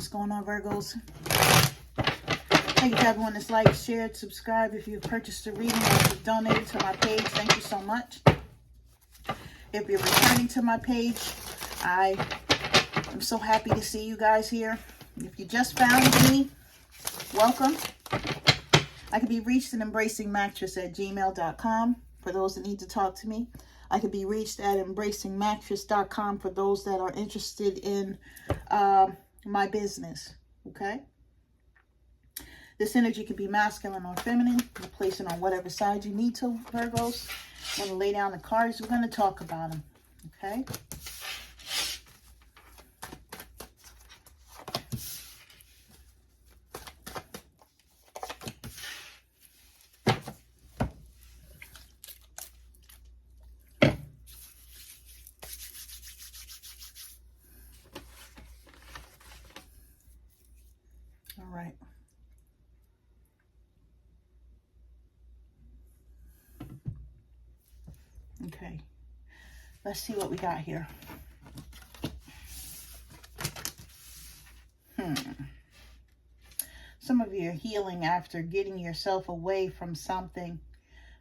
What's going on, Virgos? Thank you to everyone that's liked, shared, subscribed. If you've purchased a reading or you've donated to my page, thank you so much. If you're returning to my page, I am so happy to see you guys here. If you just found me, welcome. I can be reached at embracingmattress@gmail.com for those that need to talk to me. I can be reached at embracingmattress.com for those that are interested in my business, okay? This energy can be masculine or feminine. You place it on whatever side you need to, Virgos. I'm going to lay down the cards. We're going to talk about them, okay? All right. Okay. Let's see what we got here. Some of you are healing after getting yourself away from something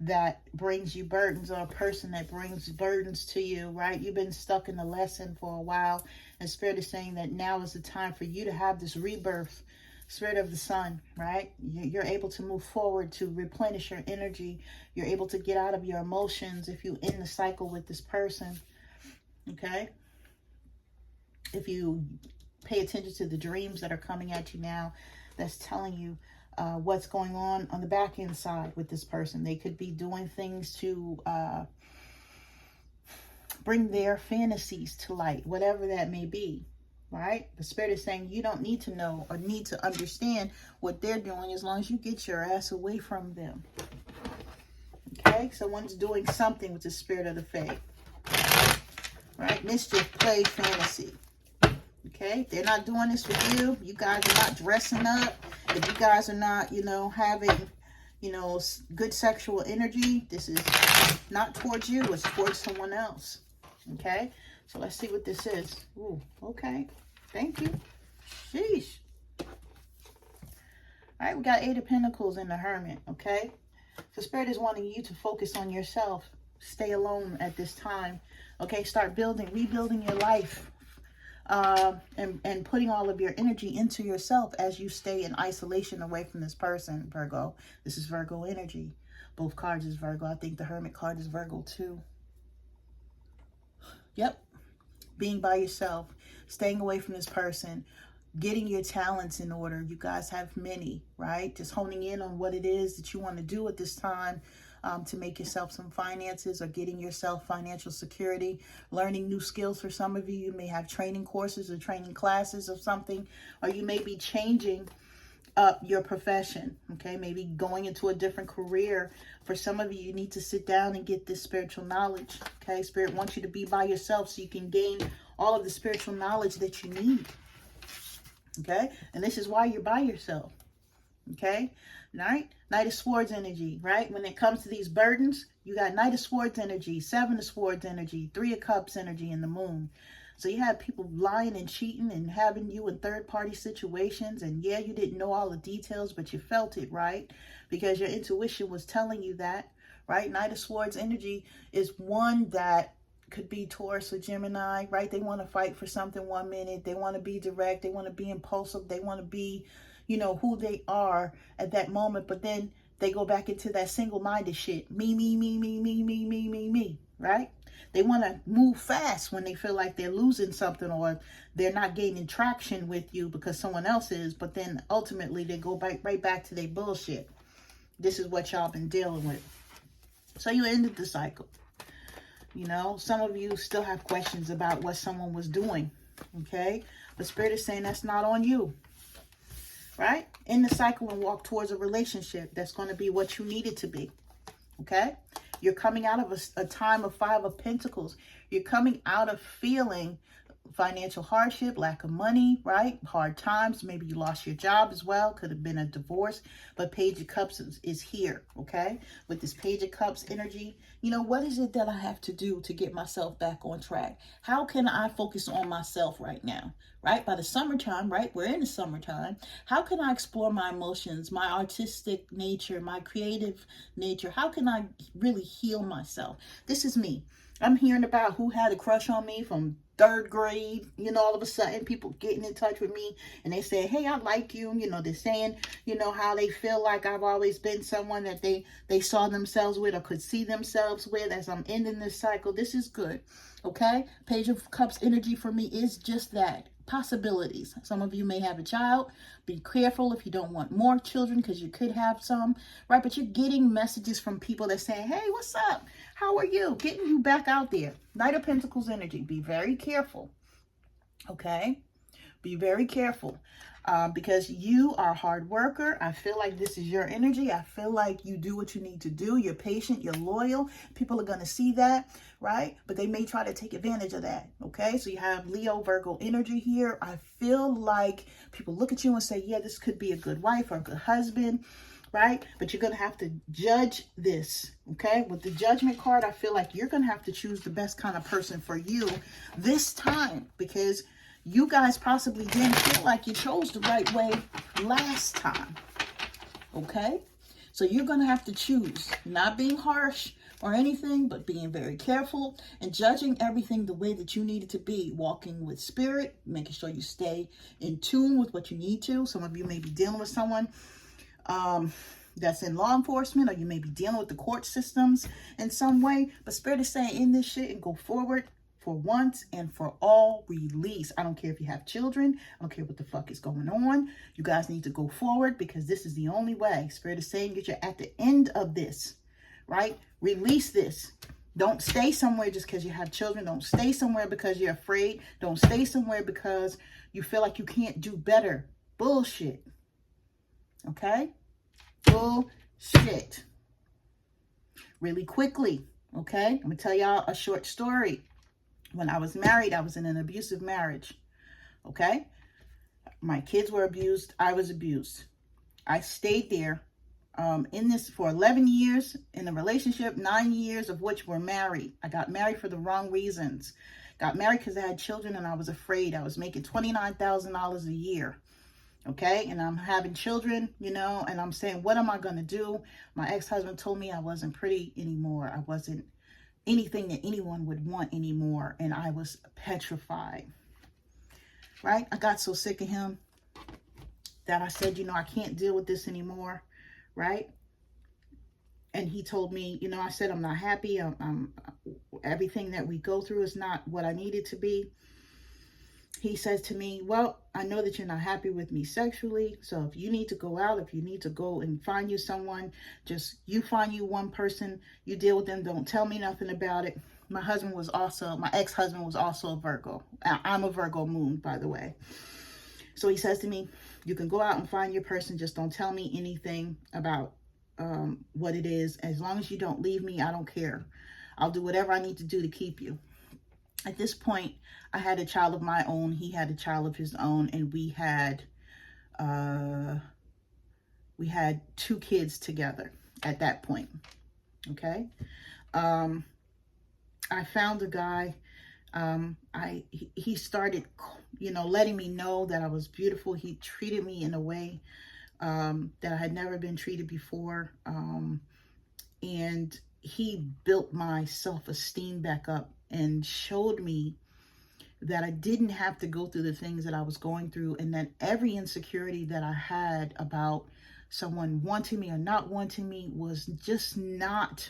that brings you burdens, or a person that brings burdens to you, right? You've been stuck in a lesson for a while, and Spirit is saying that now is the time for you to have this rebirth. Spirit of the sun, right? You're able to move forward to replenish your energy. You're able to get out of your emotions if you end the cycle with this person, okay? If you pay attention to the dreams that are coming at you now, that's telling you what's going on the back end side with this person. They could be doing things to bring their fantasies to light, whatever that may be. Right? The Spirit is saying you don't need to know or need to understand what they're doing as long as you get your ass away from them. Okay? Someone's doing something with the spirit of the fae. Right? Mischief, play, fantasy. Okay? They're not doing this with you. You guys are not dressing up. If you guys are not, having, good sexual energy, this is not towards you. It's towards someone else. Okay? So let's see what this is. Ooh, okay. Thank you. Sheesh. All right, we got 8 of Pentacles in the Hermit, okay? So Spirit is wanting you to focus on yourself. Stay alone at this time, okay? Start rebuilding your life, and putting all of your energy into yourself as you stay in isolation away from this person, Virgo. This is Virgo energy. Both cards is Virgo. I think the Hermit card is Virgo too. Yep. Being by yourself, staying away from this person, getting your talents in order. You guys have many, right? Just honing in on what it is that you want to do at this time to make yourself some finances, or getting yourself financial security, learning new skills. For some of you, you may have training courses or training classes or something, or you may be changing up your profession, okay? Maybe going into a different career. For some of you, you need to sit down and get this spiritual knowledge, okay? Spirit wants you to be by yourself so you can gain all of the spiritual knowledge that you need, okay? And this is why you're by yourself, okay? All right? Knight of Swords energy, right? When it comes to these burdens, you got Knight of Swords energy, 7 of Swords energy, 3 of Cups energy in the moon. So you have people lying and cheating and having you in third-party situations. And yeah, you didn't know all the details, but you felt it, right? Because your intuition was telling you that, right? Knight of Swords energy is one that could be Taurus or Gemini, right? They want to fight for something 1 minute. They want to be direct. They want to be impulsive. They want to be, who they are at that moment. But then they go back into that single-minded shit. Me, me, me, me, me, me, me, me, me, right? They want to move fast when they feel like they're losing something, or they're not gaining traction with you because someone else is. But then ultimately they go right back to their bullshit. This is what y'all been dealing with. So you ended the cycle. Some of you still have questions about what someone was doing. Okay? But Spirit is saying that's not on you. Right? End the cycle and walk towards a relationship that's going to be what you need it to be. Okay? You're coming out of a time of 5 of Pentacles. You're coming out of feeling financial hardship, lack of money, right? Hard times. Maybe you lost your job as well. Could have been a divorce. But Page of Cups is here, okay? With this Page of Cups energy, you know, what is it that I have to do to get myself back on track? How can I focus on myself right now, right? By the summertime, right? We're in the summertime. How can I explore my emotions, my artistic nature, my creative nature? How can I really heal myself? This is me. I'm hearing about who had a crush on me from 3rd grade. You know, all of a sudden people getting in touch with me and they say, hey, I like you. You know, they're saying, you know, how they feel like I've always been someone that they saw themselves with or could see themselves with as I'm ending this cycle. This is good. Okay. Page of Cups energy for me is just that. Possibilities. Some of you may have a child. Be careful if you don't want more children, because you could have some, right? But you're getting messages from people that say, hey, what's up? How are you? Getting you back out there. Knight of Pentacles energy. Be very careful. Okay? Be very careful. Because you are a hard worker. I feel like this is your energy. I feel like you do what you need to do. You're patient. You're loyal. People are going to see that, right? But they may try to take advantage of that, okay? So you have Leo, Virgo energy here. I feel like people look at you and say, yeah, this could be a good wife or a good husband, right? But you're going to have to judge this, okay? With the Judgment card, I feel like you're going to have to choose the best kind of person for you this time, because you guys possibly didn't feel like you chose the right way last time, okay? So you're going to have to choose, not being harsh or anything, but being very careful and judging everything the way that you need it to be, walking with spirit, making sure you stay in tune with what you need to. Some of you may be dealing with someone that's in law enforcement, or you may be dealing with the court systems in some way, but spirit is saying in this shit and go forward. For once and for all, release. I don't care if you have children. I don't care what the fuck is going on. You guys need to go forward, because this is the only way. Spirit is saying that you're at the end of this, right? Release this. Don't stay somewhere just because you have children. Don't stay somewhere because you're afraid. Don't stay somewhere because you feel like you can't do better. Bullshit. Okay? Bullshit. Really quickly, okay? I'm going to tell y'all a short story. When I was married, I was in an abusive marriage, okay? My kids were abused. I was abused. I stayed there in this for 11 years in a relationship, 9 years of which were married. I got married for the wrong reasons. Got married because I had children and I was afraid. I was making $29,000 a year, okay? And I'm having children, you know, and I'm saying, what am I going to do? My ex-husband told me I wasn't pretty anymore. I wasn't anything that anyone would want anymore, and I was petrified, right? I got so sick of him that I said, you know, I can't deal with this anymore, right? And he told me, you know, I said, I'm not happy. Everything that we go through is not what I need it to be. He says to me, well, I know that you're not happy with me sexually. So if you need to go out, if you need to go and find you someone, just you find you one person, you deal with them. Don't tell me nothing about it. My ex-husband was also a Virgo. I'm a Virgo moon, by the way. So he says to me, you can go out and find your person. Just don't tell me anything about what it is. As long as you don't leave me, I don't care. I'll do whatever I need to do to keep you. At this point, I had a child of my own. He had a child of his own, and we had 2 kids together at that point. Okay. I found a guy. He started, you know, letting me know that I was beautiful. He treated me in a way that I had never been treated before. And he built my self-esteem back up and showed me that I didn't have to go through the things that I was going through, and that every insecurity that I had about someone wanting me or not wanting me was just not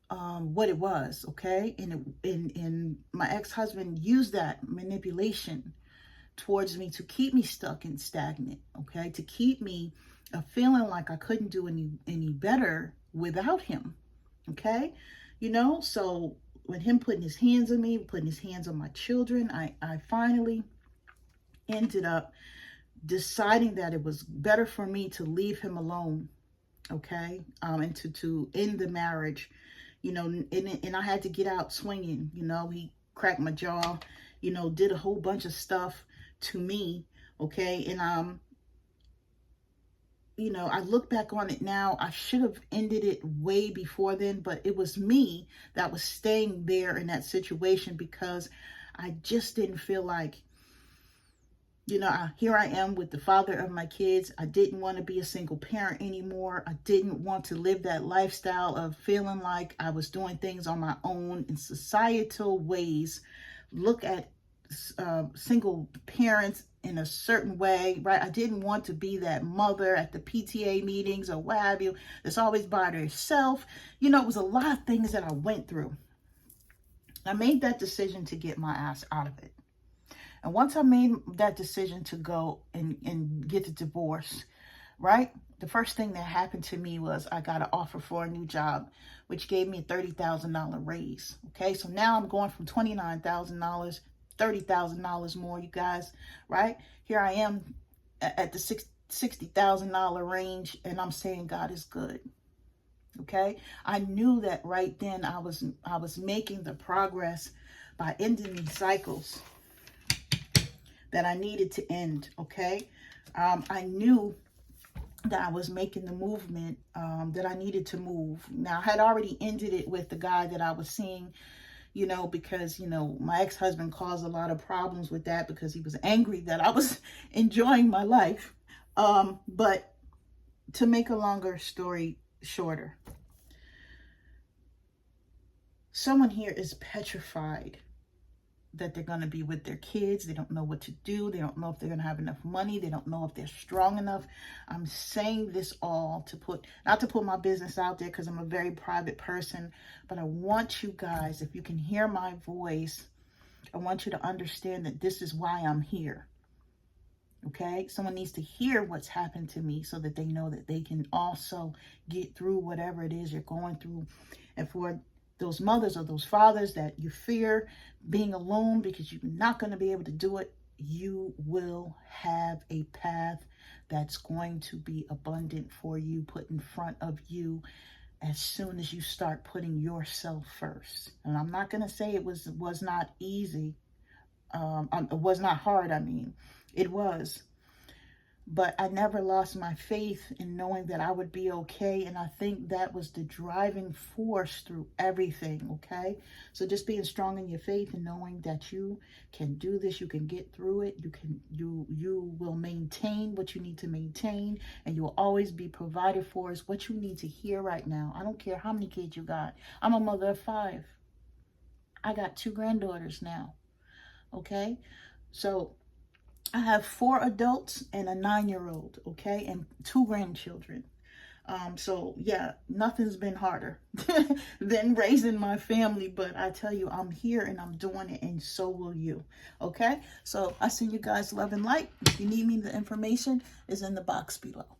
what it was, okay? And my ex-husband used that manipulation towards me to keep me stuck and stagnant, okay? To keep me feeling like I couldn't do any better without him, okay? You know, so with him putting his hands on me, putting his hands on my children, I finally ended up deciding that it was better for me to leave him alone, okay? And to end the marriage, you know, and I had to get out swinging, you know. He cracked my jaw, you know, did a whole bunch of stuff to me, okay? And you know, I look back on it now, I should have ended it way before then, but it was me that was staying there in that situation because I just didn't feel like, you know, here I am with the father of my kids. I didn't want to be a single parent anymore. I didn't want to live that lifestyle of feeling like I was doing things on my own in societal ways. Look at single parents in a certain way, right? I didn't want to be that mother at the PTA meetings or what have you that's always by herself. You know, it was a lot of things that I went through. I made that decision to get my ass out of it. And once I made that decision to go and get the divorce, right? The first thing that happened to me was I got an offer for a new job, which gave me a $30,000 raise. Okay, so now I'm going from $29,000, $30,000 more, you guys, right? Here I am at the $60,000 range, and I'm saying God is good. Okay, I knew that right then I was making the progress by ending these cycles that I needed to end, okay? I knew that I was making the movement that I needed to move. Now, I had already ended it with the guy that I was seeing, you know, because, you know, my ex-husband caused a lot of problems with that because he was angry that I was enjoying my life. But to make a longer story shorter, someone here is petrified that they're going to be with their kids. They don't know what to do. They don't know if they're going to have enough money. They don't know if they're strong enough. I'm saying this all to not to put my business out there because I'm a very private person, but I want you guys, if you can hear my voice, I want you to understand that this is why I'm here. Okay? Someone needs to hear what's happened to me so that they know that they can also get through whatever it is you're going through. And for those mothers or those fathers that you fear being alone because you're not going to be able to do it, you will have a path that's going to be abundant for you, put in front of you as soon as you start putting yourself first. And I'm not going to say it was not easy. It was not hard. I mean, it was. But I never lost my faith in knowing that I would be okay. And I think that was the driving force through everything, okay? So just being strong in your faith and knowing that you can do this, you can get through it, you will maintain what you need to maintain, and you will always be provided for is what you need to hear right now. I don't care how many kids you got. I'm a mother of 5. I got 2 granddaughters now, okay? So I have 4 adults and a 9-year-old, okay, and 2 grandchildren. So yeah, nothing's been harder than raising my family, but I tell you, I'm here and I'm doing it, and so will you, okay? So I send you guys love and light. If you need me, the information is in the box below.